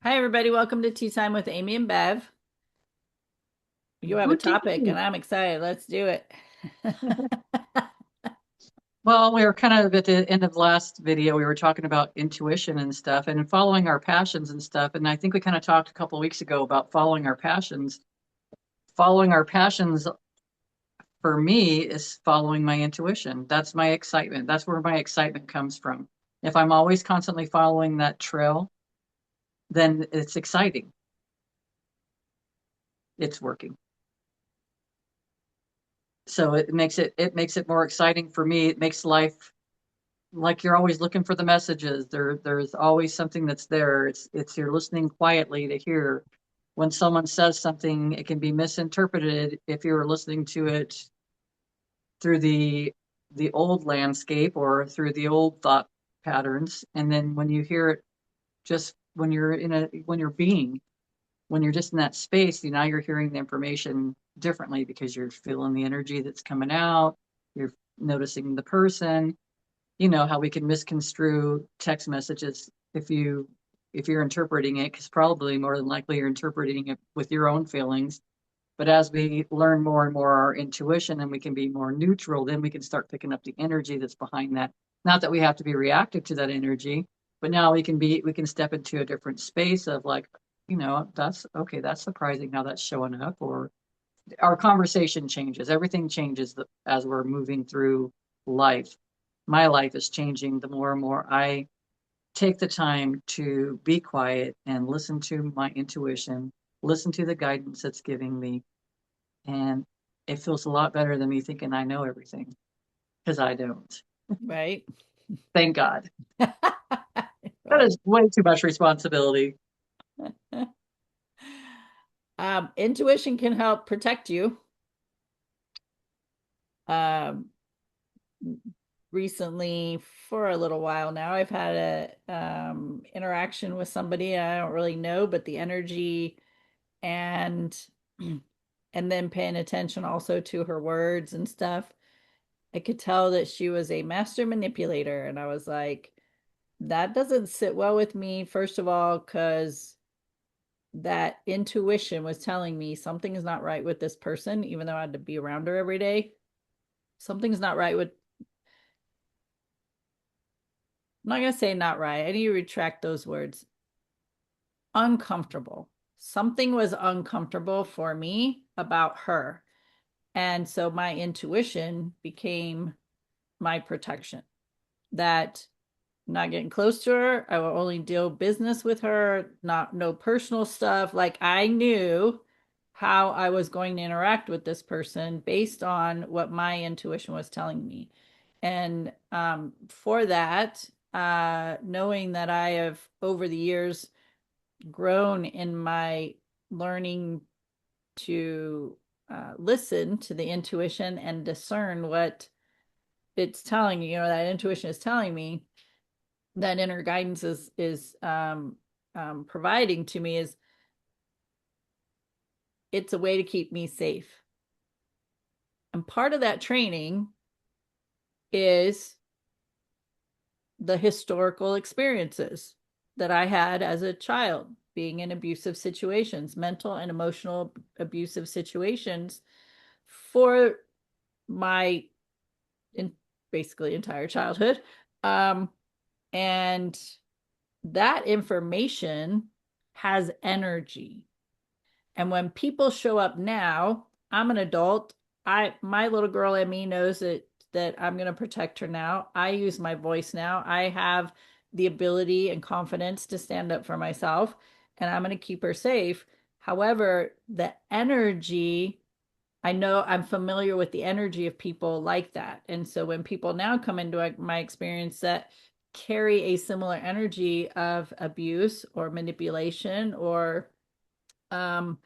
Hi, everybody. Welcome to Tea Time with Amy and Bev. You have a topic, Houdini. and I'm excited. Let's do it. Well, we were kind of at the end of the last video, we were talking about intuition and stuff and following our passions and stuff. And I think we kind of talked a couple of weeks ago about following our passions. Following our passions for me is following my intuition. That's my excitement. That's where my excitement comes from. If I'm always constantly following that trail, then it's exciting. It's working. So it makes it more exciting for me. It makes life like you're always looking for the messages. There's always something that's there. It's you're listening quietly to hear. When someone says something, it can be misinterpreted if you're listening to it through the old landscape or through the old thought patterns. And then when you hear it just when you're being, when you're just in that space, now you're hearing the information differently because you're feeling the energy that's coming out, you're noticing the person. You know how we can misconstrue text messages if you're interpreting it, because probably more than likely you're interpreting it with your own feelings. But as we learn more and more our intuition and we can be more neutral, then we can start picking up the energy that's behind that. Not that we have to be reactive to that energy, but now we can step into a different space of like, that's okay, that's surprising how that's showing up. Or our conversation changes, everything changes as we're moving through life. My life is changing the more and more I take the time to be quiet and listen to my intuition, listen to the guidance it's giving me. And it feels a lot better than me thinking I know everything, because I don't. Right? Thank God. That Right. is way too much responsibility. Intuition can help protect you. Um, Recently, for a little while now, I've had a interaction with somebody I don't really know, but the energy and and then paying attention also to her words and stuff. I could tell that she was a master manipulator. And I was like, that doesn't sit well with me, first of all, because that intuition was telling me something is not right with this person, even though I had to be around her every day. Something's not right with, I'm not going to say not right. I need to retract those words. Uncomfortable. Something was uncomfortable for me about her. And so my intuition became my protection. That not getting close to her. I will only deal business with her, not no personal stuff. Like I knew how I was going to interact with this person based on what my intuition was telling me. And for that, knowing that I have over the years grown in my learning to listen to the intuition and discern what it's telling you, that intuition is telling me, that inner guidance is providing to me, is it's a way to keep me safe. And part of that training is the historical experiences that I had as a child, being in abusive situations, mental and emotional abusive situations for my in basically entire childhood. Um, and that information has energy. And when people show up now, I'm an adult. My little girl in me knows that I'm going to protect her now. I use my voice now. I have the ability and confidence to stand up for myself, and I'm going to keep her safe. However, the energy, I know I'm familiar with the energy of people like that. And so when people now come into my experience that carry a similar energy of abuse or manipulation or um,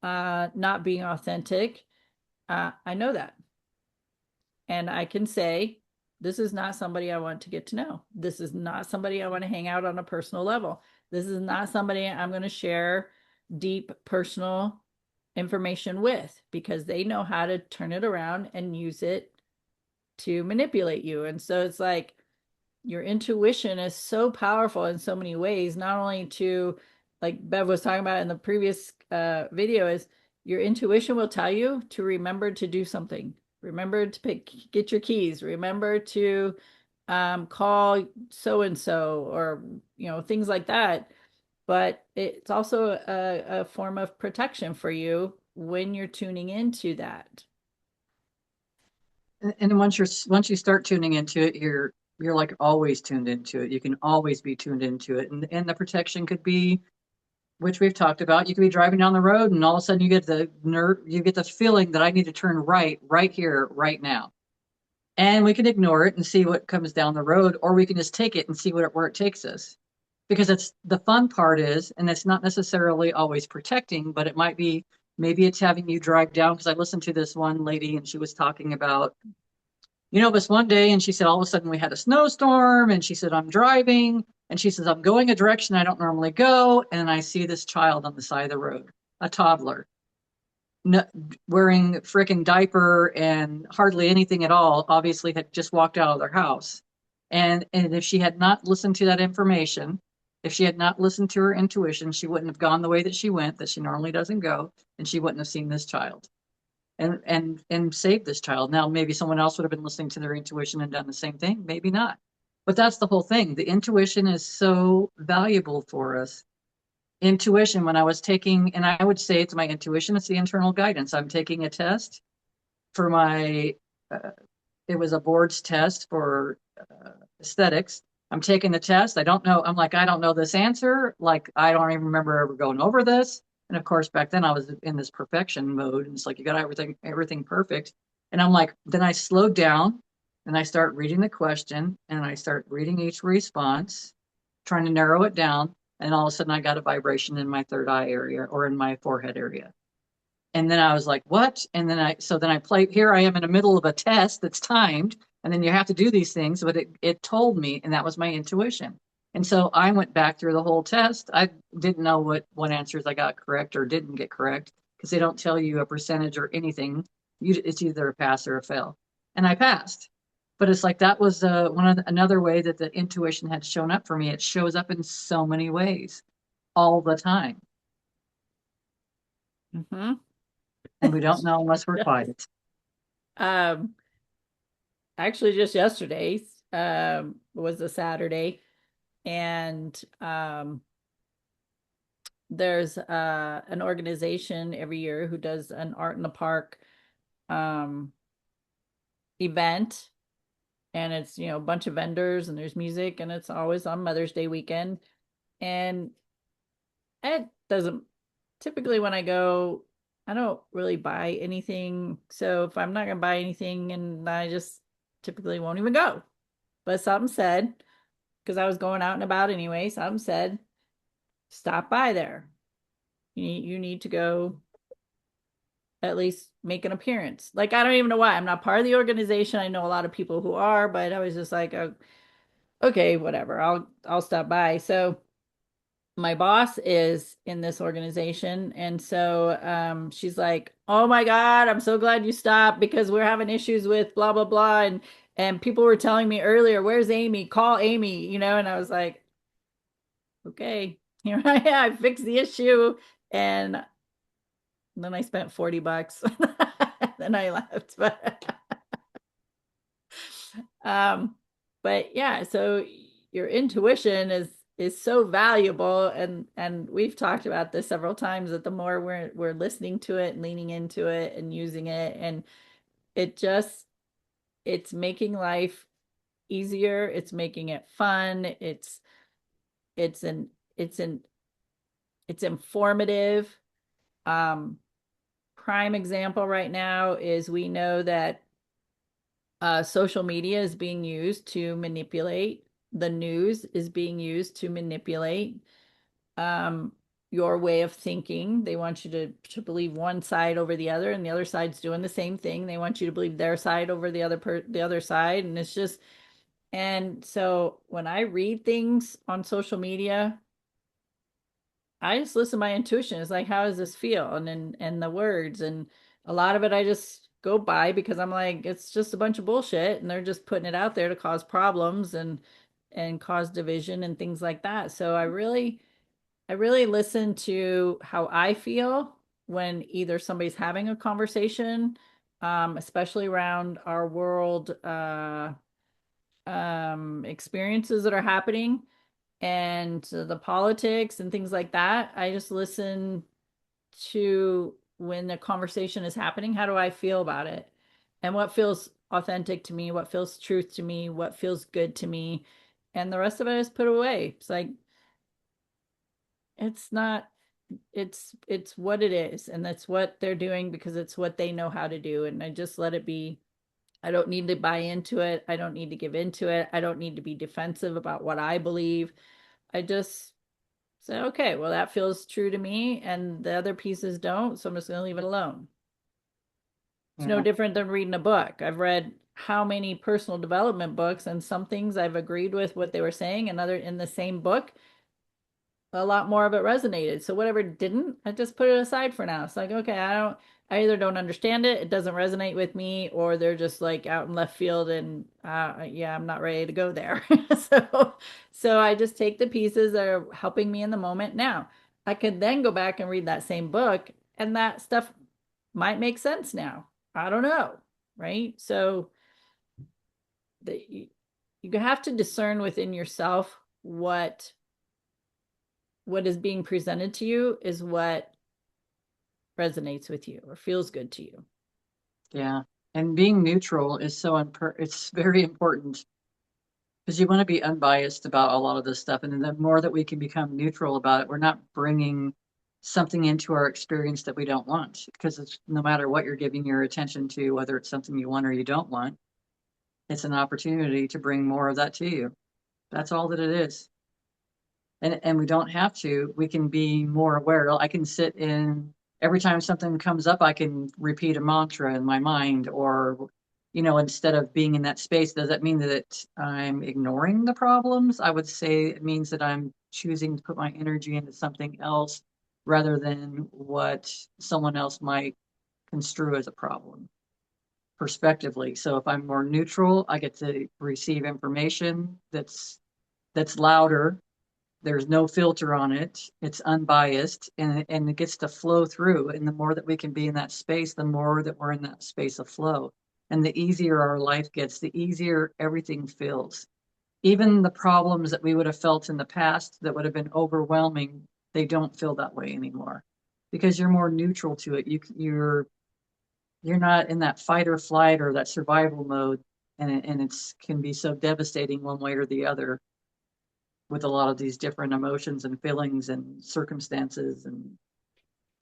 not being authentic, I know that. And I can say, this is not somebody I want to get to know. This is not somebody I want to hang out on a personal level. This is not somebody I'm going to share deep personal information with, because they know how to turn it around and use it to manipulate you. And so it's like your intuition is so powerful in so many ways, not only to like Bev was talking about in the previous video, is your intuition will tell you to remember to do something. Remember to get your keys. Remember to call so and so, or things like that. But it's also a form of protection for you when you're tuning into that. And once you start tuning into it, you're like always tuned into it. You can always be tuned into it. And the protection could be, which we've talked about, you could be driving down the road and all of a sudden you get the feeling that I need to turn right here, right now. And we can ignore it and see what comes down the road, or we can just take it and see where it takes us. Because it's the fun part is, and it's not necessarily always protecting, but it might be, maybe it's having you drive down. Because I listened to this one lady and she was talking about, this one day, and she said all of a sudden we had a snowstorm, and she said I'm driving, and she says I'm going a direction I don't normally go, and I see this child on the side of the road, a toddler, no, wearing freaking diaper and hardly anything at all, obviously had just walked out of their house. And if she had not listened to that information, if she had not listened to her intuition, she wouldn't have gone the way that she went, that she normally doesn't go, and she wouldn't have seen this child and save this child. Now, maybe someone else would have been listening to their intuition and done the same thing, maybe not. But that's the whole thing. The intuition is so valuable for us. Intuition, when I was taking, and I would say it's my intuition, it's the internal guidance. I'm taking a test for my, uh, it was a board's test for aesthetics. I'm taking the test. I don't know. I'm like, I don't know this answer. Like, I don't even remember ever going over this. And of course, back then I was in this perfection mode. And it's like, you got everything perfect. And I'm like, then I slowed down and I start reading the question and I start reading each response, trying to narrow it down. And all of a sudden I got a vibration in my third eye area or in my forehead area. And then I was like, what? And then I played, here I am in the middle of a test that's timed. And then you have to do these things, but it told me, and that was my intuition. And so I went back through the whole test. I didn't know what answers I got correct or didn't get correct because they don't tell you a percentage or anything. It's either a pass or a fail. And I passed. But it's like that was another way that the intuition had shown up for me. It shows up in so many ways all the time. Mm-hmm. And we don't know unless we're quiet. Um, Actually, just yesterday was a Saturday, and there's an organization every year who does an art in the park um, event, and it's a bunch of vendors and there's music, and it's always on Mother's Day weekend. And it doesn't typically, when I go, I don't really buy anything. So if I'm not gonna buy anything, and I just typically won't even go. But something said, because I was going out and about anyway, something said, stop by there. You need to go at least make an appearance. Like, I don't even know why. I'm not part of the organization. I know a lot of people who are, but I was just like, oh, okay, whatever. I'll stop by. So my boss is in this organization, and so she's like, oh my God, I'm so glad you stopped because we're having issues with blah blah blah. And people were telling me earlier, where's Amy? Call Amy, and I was like, okay, here I am. I fixed the issue. And then I spent $40. Then I left. Um, but yeah, so your intuition is so valuable, and we've talked about this several times, that the more we're listening to it and leaning into it and using it, and it just it's making life easier, it's making it fun, it's an it's an it's informative. Um, Prime example right now is, we know that social media is being used to manipulate. The news is being used to manipulate um, your way of thinking. They want you to believe one side over the other, and the other side's doing the same thing. They want you to believe their side over the other side, and it's just. And so when I read things on social media, I just listen to my intuition. It's like, how does this feel? And the words, and a lot of it I just go by because I'm like, it's just a bunch of bullshit, and they're just putting it out there to cause problems and cause division and things like that. So I really I really listen to how I feel when either somebody's having a conversation, especially around our world experiences that are happening and the politics and things like that. I just listen to when the conversation is happening, how do I feel about it? And what feels authentic to me, what feels truth to me, what feels good to me. And the rest of it is put away. It's like it's not it's what it is and that's what they're doing because it's what they know how to do and I just let it be. I don't need to buy into it. I don't need to give into it. I don't need to be defensive about what I believe. I just say, okay, well, that feels true to me, and the other pieces don't, so I'm just going to leave it alone. It's no Yeah. different than reading a book. I've read how many personal development books, and some things I've agreed with what they were saying, and other in the same book, a lot more of it resonated. So whatever didn't, I just put it aside for now. It's like, okay, I either don't understand it, it doesn't resonate with me, or they're just like out in left field and yeah, I'm not ready to go there. So so I just take the pieces that are helping me in the moment now. I could then go back and read that same book and that stuff might make sense now. I don't know, right? So you have to discern within yourself what is being presented to you is what resonates with you or feels good to you. Yeah. And being neutral is it's very important because you want to be unbiased about a lot of this stuff. And the more that we can become neutral about it, we're not bringing something into our experience that we don't want. Because it's no matter what you're giving your attention to, whether it's something you want or you don't want, it's an opportunity to bring more of that to you. That's all that it is. And we don't have to. We can be more aware. I can sit in every time something comes up, I can repeat a mantra in my mind, or instead of being in that space. Does that mean that I'm ignoring the problems? I would say it means that I'm choosing to put my energy into something else rather than what someone else might construe as a problem prospectively. So if I'm more neutral, I get to receive information that's louder. There's no filter on it. It's unbiased, and it gets to flow through. And the more that we can be in that space, the more that we're in that space of flow. And the easier our life gets, the easier everything feels. Even the problems that we would have felt in the past that would have been overwhelming, they don't feel that way anymore because you're more neutral to it. You're not in that fight or flight or that survival mode, and it's can be so devastating one way or the other with a lot of these different emotions and feelings and circumstances and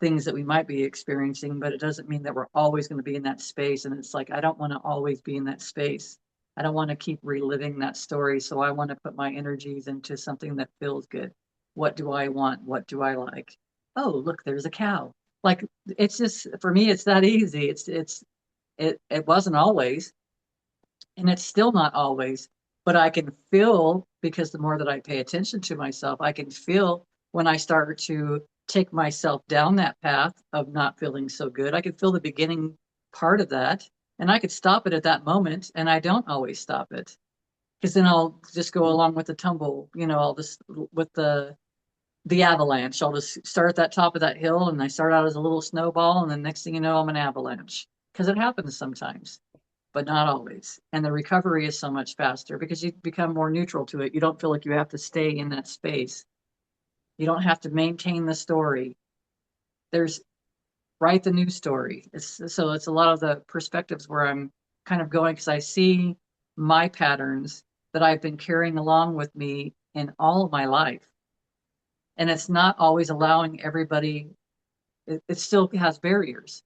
things that we might be experiencing, but it doesn't mean that we're always going to be in that space. And it's like, I don't want to always be in that space. I don't want to keep reliving that story. So I want to put my energies into something that feels good. What do I want? What do I like? Oh, look, there's a cow. Like it's just for me, it's that easy. It wasn't always, and it's still not always, but I can feel because the more that I pay attention to myself, I can feel when I start to take myself down that path of not feeling so good. I can feel the beginning part of that, and I could stop it at that moment, and I don't always stop it because then I'll just go along with the tumble. I'll just with the avalanche. I'll just start at that top of that hill, and I start out as a little snowball, and then next thing you know, I'm an avalanche because it happens sometimes, but not always. And the recovery is so much faster because you become more neutral to it. You don't feel like you have to stay in that space. You don't have to maintain the story. There's write the new story. It's a lot of the perspectives where I'm kind of going because I see my patterns that I've been carrying along with me in all of my life. And it's not always allowing everybody, it still has barriers,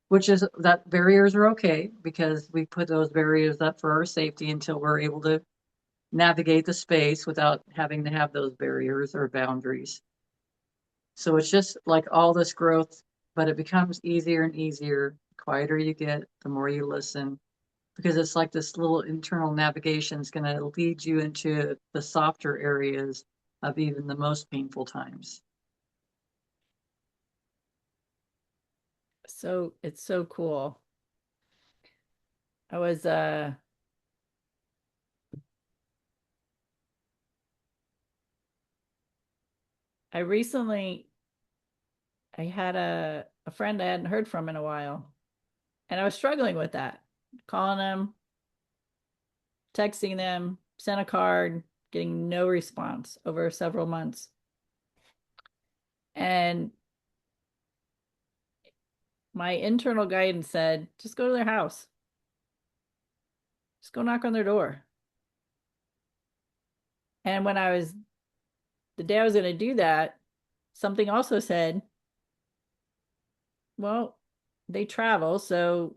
which is that barriers are okay because we put those barriers up for our safety until we're able to navigate the space without having to have those barriers or boundaries. So it's just like all this growth, but it becomes easier and easier. The quieter you get, the more you listen, because it's like this little internal navigation is going to lead you into the softer areas of even the most painful times. So it's so cool. I was I recently I had a friend I hadn't heard from in a while, and I was struggling with that. Calling them, texting them, sent a card, getting no response over several months. And my internal guidance said, just go to their house. Just go knock on their door. And when I was the day I was going to do that, something also said, well, they travel, so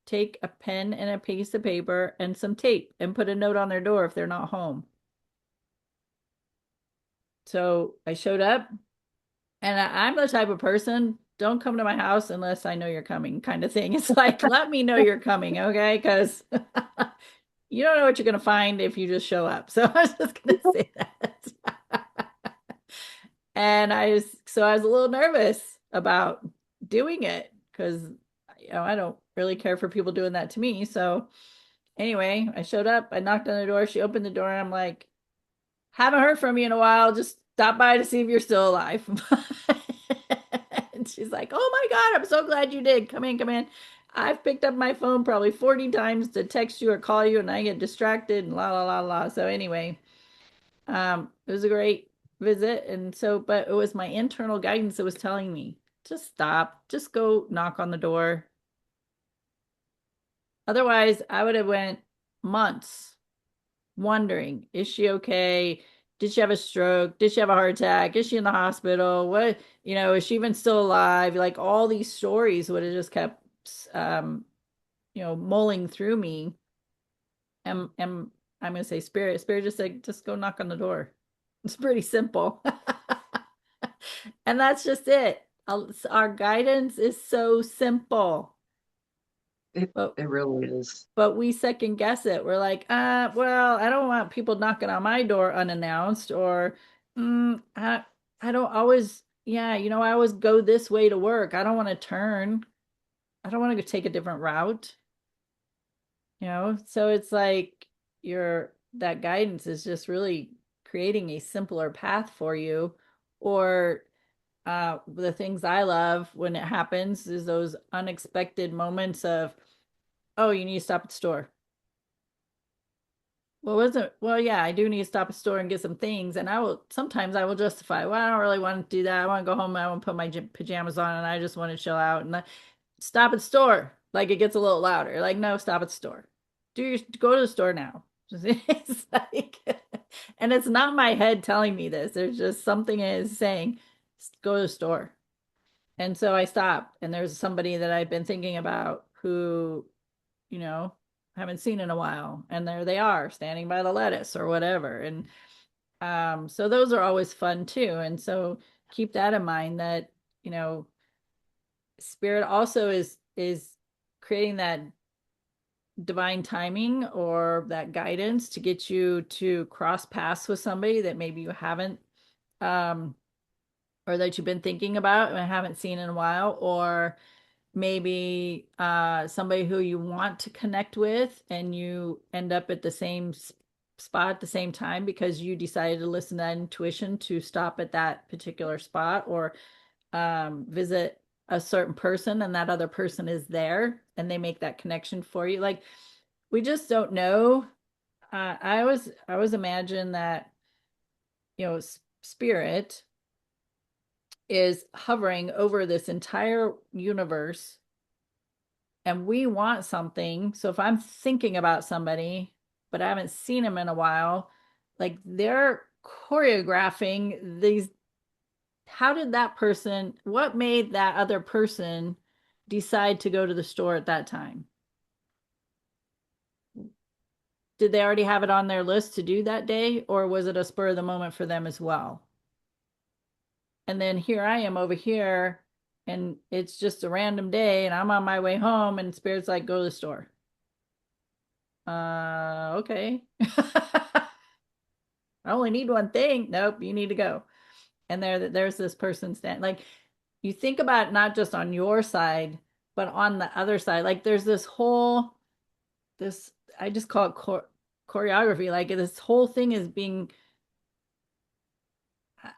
take a pen and a piece of paper and some tape and put a note on their door if they're not home. So I showed up, and I'm the type of person, don't come to my house unless I know you're coming, kind of thing. It's like, let me know you're coming, okay? Because you don't know what you're going to find if you just show up. So I was just going to say that. And I was a little nervous about doing it because, I don't really care for people doing that to me. So anyway, I showed up, I knocked on the door, she opened the door, and I'm like, haven't heard from you in a while. Just stop by to see if you're still alive. And she's like, oh my God, I'm so glad you did. Come in, come in. I've picked up my phone probably 40 times to text you or call you, and I get distracted and la la la la. So anyway, it was a great visit. And so, but it was my internal guidance that was telling me, just stop, just go knock on the door. Otherwise, I would have went months wondering, is she okay? Did she have a stroke? Did she have a heart attack? Is she in the hospital? What, is she even still alive? Like all these stories would have just kept, um, mulling through me. And I'm going to say spirit just said, just go knock on the door. It's pretty simple. And that's just it. Our guidance is so simple. It But it really is. but we second guess it. We're like, well, I don't want people knocking on my door unannounced, or I don't always, yeah, I always go this way to work. I don't want to turn. I don't want to go take a different route, So it's like that guidance is just really creating a simpler path for you. Or the things I love when it happens is those unexpected moments of, oh, you need to stop at the store. Well, wasn't well, yeah, I do need to stop at the store and get some things, and sometimes I will justify, well, I don't really want to do that. I want to go home, I want to put my pajamas on, and I just want to chill out. And stop at the store. Like it gets a little louder. Like, no, stop at the store. Go to the store now. It's like, and it's not my head telling me this. There's just something is saying, go to the store. And so I stopped, and there's somebody that I've been thinking about who, you know, haven't seen in a while. And there they are standing by the lettuce or whatever. And so those are always fun too. And so keep that in mind that, you know, spirit also is creating that divine timing or that guidance to get you to cross paths with somebody that maybe you haven't um or that you've been thinking about and haven't seen in a while, or maybe somebody who you want to connect with and you end up at the same spot at the same time because you decided to listen to that intuition to stop at that particular spot, or visit a certain person and that other person is there and they make that connection for you. Like we just don't know. I was imagine that spirit is hovering over this entire universe and we want something. So if I'm thinking about somebody, but I haven't seen them in a while, like they're choreographing these. How did what made that other person decide to go to the store at that time? Did they already have it on their list to do that day, or was it a spur of the moment for them as well? And then here I am over here, and it's just a random day, and I'm on my way home, and Spirit's like, go to the store. Okay. I only need one thing. Nope, you need to go. And there's this person stand like you think about not just on your side, but on the other side. Like there's this I just call it choreography. Like this whole thing is being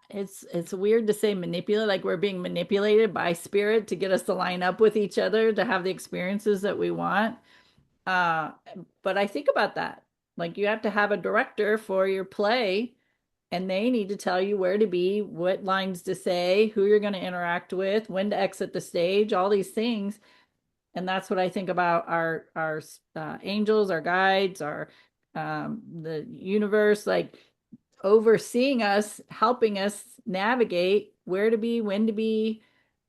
it's weird to say manipulate, like we're being manipulated by spirit to get us to line up with each other to have the experiences that we want. Uh, but I think about that. Like you have to have a director for your play, and they need to tell you where to be, what lines to say, who you're going to interact with, when to exit the stage, all these things. And that's what I think about our angels, our guides, our the universe, like overseeing us, helping us navigate where to be, when to be,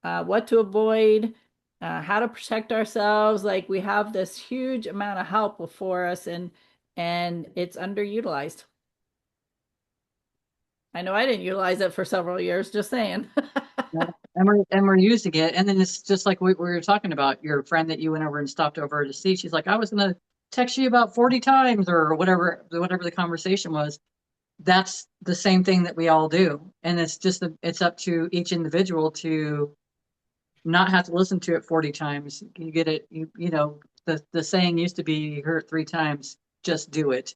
what to avoid, how to protect ourselves. Like we have this huge amount of help before us, and it's underutilized. I know I didn't utilize it for several years, just saying. Yeah. And we're using it. And then it's just like we were talking about your friend that you went over and stopped over to see. She's like, I was going to text you about 40 times or whatever the conversation was. That's the same thing that we all do. And it's up to each individual to not have to listen to it 40 times. You get it. The saying used to be, you heard it 3 times, just do it,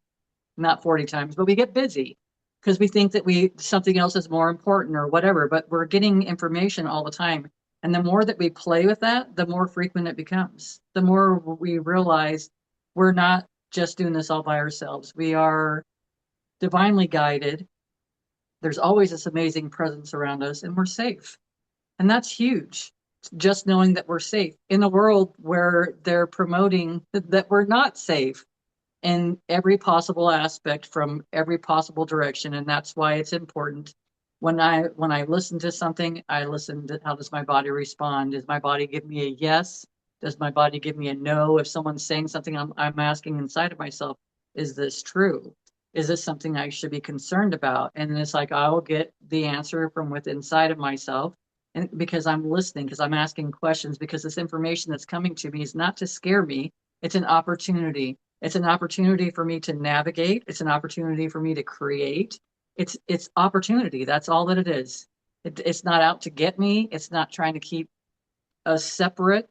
not 40 times. But we get busy because we think that something else is more important or whatever, but we're getting information all the time. And the more that we play with that, the more frequent it becomes. The more we realize we're not just doing this all by ourselves. We are divinely guided. There's always this amazing presence around us, and we're safe. And that's huge. Just knowing that we're safe in a world where they're promoting that we're not safe in every possible aspect from every possible direction. And that's why it's important. When I listen to something, I listen to how does my body respond? Does my body give me a yes? Does my body give me a no? If someone's saying something, I'm asking inside of myself, is this true? Is this something I should be concerned about? And it's like I will get the answer from within inside of myself. And because I'm listening, because I'm asking questions, because this information that's coming to me is not to scare me, it's an opportunity. It's an opportunity for me to navigate. It's an opportunity for me to create. It's opportunity. That's all that it is. It's not out to get me. It's not trying to keep us separate,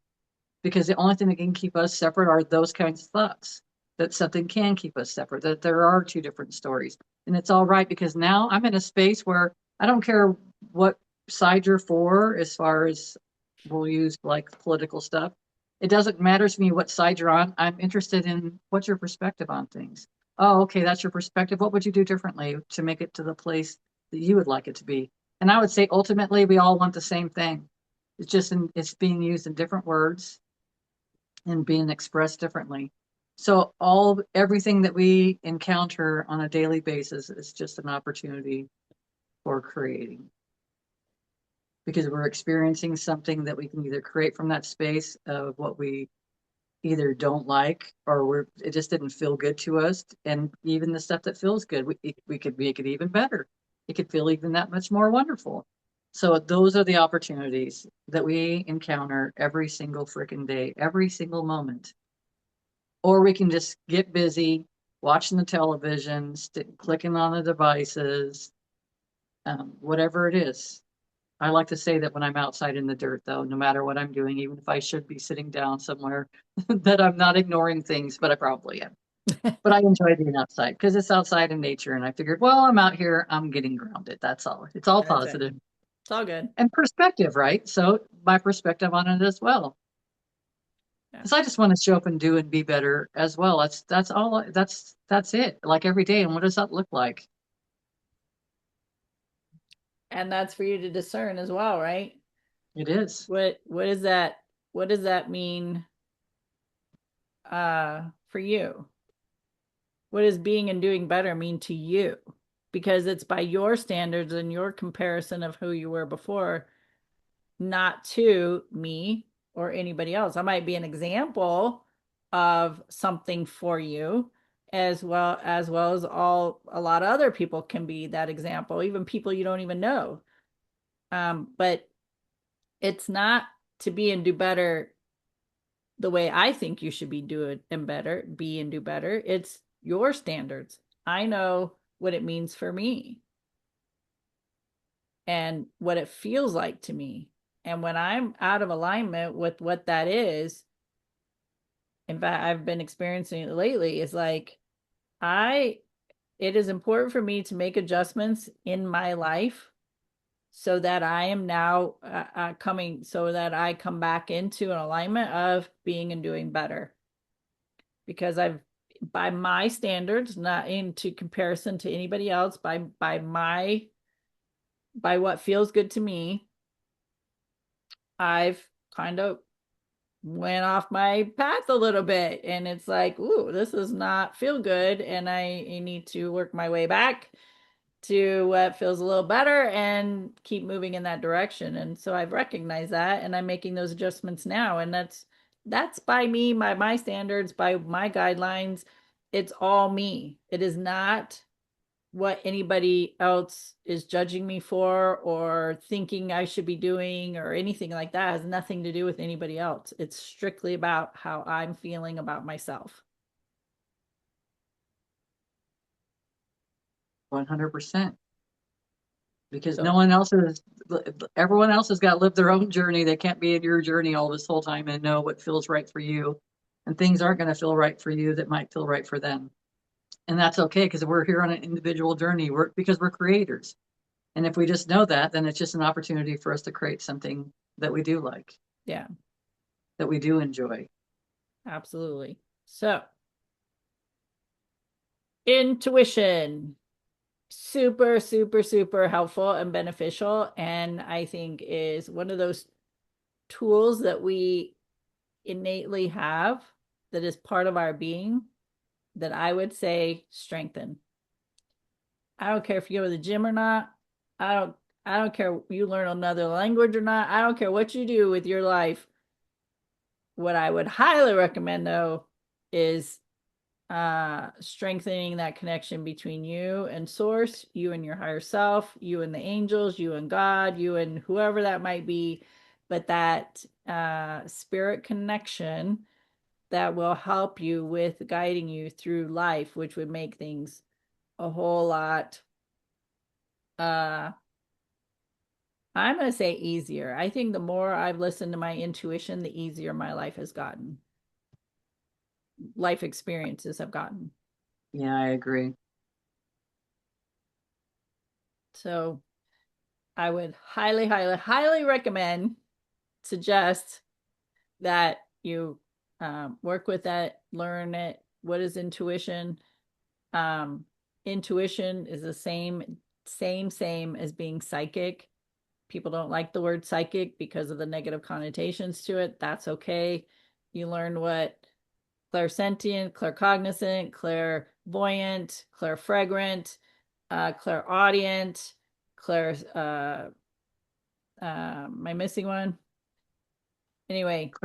because the only thing that can keep us separate are those kinds of thoughts, that something can keep us separate, that there are two different stories. And it's all right, because now I'm in a space where I don't care what side you're for, as far as we'll use like political stuff. It doesn't matter to me what side you're on. I'm interested in what's your perspective on things. Oh, okay, that's your perspective. What would you do differently to make it to the place that you would like it to be? And I would say ultimately we all want the same thing. It's being used in different words and being expressed differently. So everything that we encounter on a daily basis is just an opportunity for creating, because we're experiencing something that we can either create from that space of what we either don't like, or it just didn't feel good to us. And even the stuff that feels good, we could make it even better. It could feel even that much more wonderful. So those are the opportunities that we encounter every single freaking day, every single moment. Or we can just get busy watching the television, clicking on the devices, whatever it is. I like to say that when I'm outside in the dirt, though, no matter what I'm doing, even if I should be sitting down somewhere, that I'm not ignoring things, but I probably am. But I enjoy being outside because it's outside in nature. And I figured, well, I'm out here, I'm getting grounded. That's all. It's all That's it. positive It's all good. and perspective, right? So my perspective on it as well. Yeah. Because I just want to show up and do and be better as well. That's all. That's it. Like every day. And what does that look like? And that's for you to discern as well, right? It is. What is that? What does that mean for you? What does being and doing better mean to you? Because it's by your standards and your comparison of who you were before, not to me or anybody else. I might be an example of something for you, as well as all a lot of other people can be that example, even people you don't even know. But it's not to be and do better the way I think you should be doing and better, be and do better. It's your standards. I know what it means for me and what it feels like to me. And when I'm out of alignment with what that is, in fact, I've been experiencing it lately, is like I it is important for me to make adjustments in my life so that I am now coming, so that I come back into an alignment of being and doing better. Because I've, by my standards, not into comparison to anybody else, by what feels good to me, I've kind of went off my path a little bit, and it's like, ooh, this does not feel good, and I need to work my way back to what feels a little better and keep moving in that direction. And so I've recognized that, and I'm making those adjustments now, and that's by me, by my standards, by my guidelines. It's all me. It is not what anybody else is judging me for or thinking I should be doing or anything like that. It has nothing to do with anybody else. It's strictly about how I'm feeling about myself. 100%. Because no So, one else is, everyone else has got to live their own journey. They can't be in your journey all this whole time and know what feels right for you. And things aren't going to feel right for you that might feel right for them. And that's okay because we're here on an individual journey. Because we're creators. And if we just know that, then it's just an opportunity for us to create something that we do like, yeah, that we do enjoy. absolutely. So, intuition, super, super, super helpful and beneficial. And I think is one of those tools that we innately have, that is part of our being, that I would say strengthen. I don't care if you go to the gym or not. I don't I don't care if you learn another language or not. I don't care what you do with your life. What I would highly recommend though is strengthening that connection between you and source, you and your higher self, you and the angels, you and God, you and whoever that might be, but that spirit connection that will help you with guiding you through life, which would make things a whole lot uh I'm going to say easier. I think the more I've listened to my intuition, the easier my life has gotten. Life experiences have gotten. Yeah, I agree. So I would highly, highly, highly recommend, suggest that you work with that, learn it. What is intuition? Um, Intuition is the same as being psychic. People don't like the word psychic because of the negative connotations to it. That's okay. You learn what clairsentient, claircognizant, clairvoyant, clairfragrant, clairaudient, clair. Am I missing one? Anyway,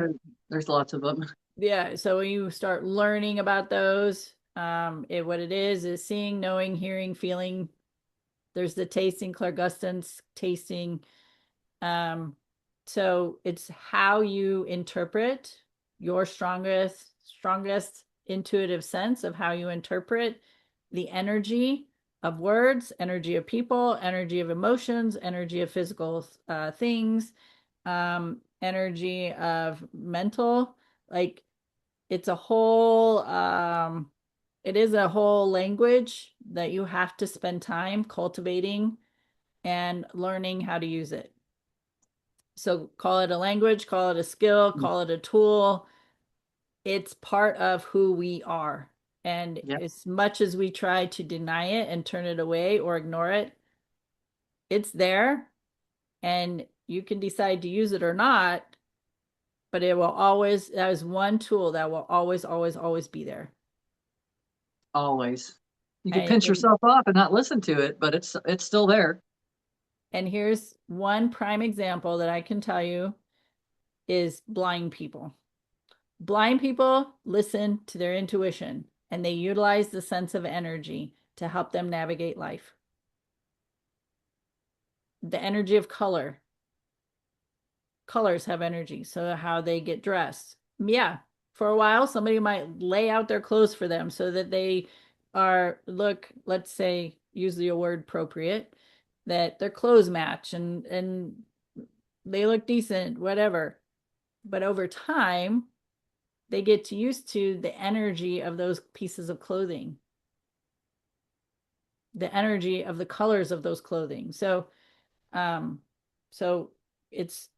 There's lots of them. yeah. So when you start learning about those, what it is seeing, knowing, hearing, feeling. There's the tasting, clairgustance, tasting. Um, so it's how you interpret your strongest intuitive sense of how you interpret the energy of words, energy of people, energy of emotions, energy of physical things, energy of mental. Like it's a whole it is a whole language that you have to spend time cultivating and learning how to use it. So call it a language, call it a skill, call it a tool. It's part of who we are. And Yep, as much as we try to deny it and turn it away or ignore it, it's there, and you can decide to use it or not, but it will always, that is one tool that will always, always, always be there. always. You can And pinch when, yourself off and not listen to it, but it's still there. and here's one prime example that I can tell you is blind people. Blind people listen to their intuition and they utilize the sense of energy to help them navigate life. The energy of color. Colors have energy, so how they get dressed. Yeah, for a while, somebody might lay out their clothes for them so that they look, let's say, use the word appropriate, that their clothes match and they look decent, whatever. But over time, they get used to the energy of those pieces of clothing, the energy of the colors of those clothing. So Um, so it's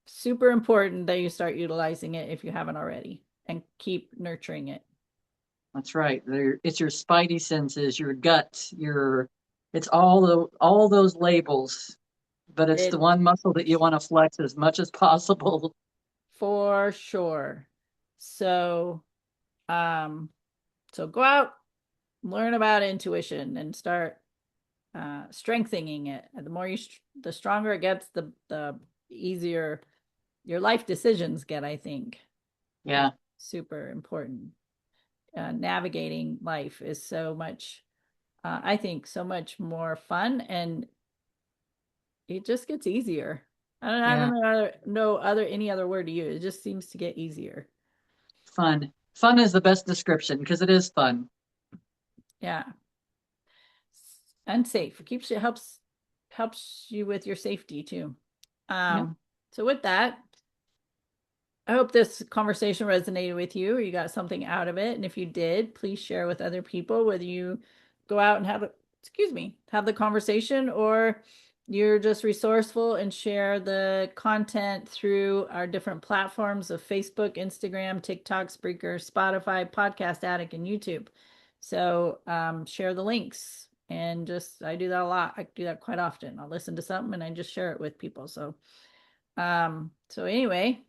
super important that you start utilizing it if you haven't already and keep nurturing it. That's right. It's your spidey senses, your gut, it's all those labels, but it's the It one muscle that you want to flex as much as possible. for sure. So, um, so go out, learn about intuition and start strengthening it. The more the stronger it gets, the easier your life decisions get, I think. It's Yeah, super important. Navigating life is so much, I think, so much more fun, and it just gets easier. I yeah, don't know any other word to use. It just seems to get easier. fun. Fun is the best description because it is fun. Yeah, and safe. Keeps you helps you with your safety too. Yep. So with that, I hope this conversation resonated with you or you got something out of it. And if you did, please share with other people, whether you go out and excuse me, have the conversation or you're just resourceful and share the content through our different platforms of Facebook, Instagram, TikTok, Spreaker, Spotify, Podcast Addict, and YouTube. So share the links and just, I do that a lot. I do that quite often. I'll listen to something and I just share it with people. So anyway,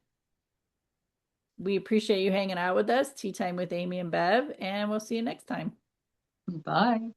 we appreciate you hanging out with us. Tea time with Amy and Bev, and we'll see you next time. Bye.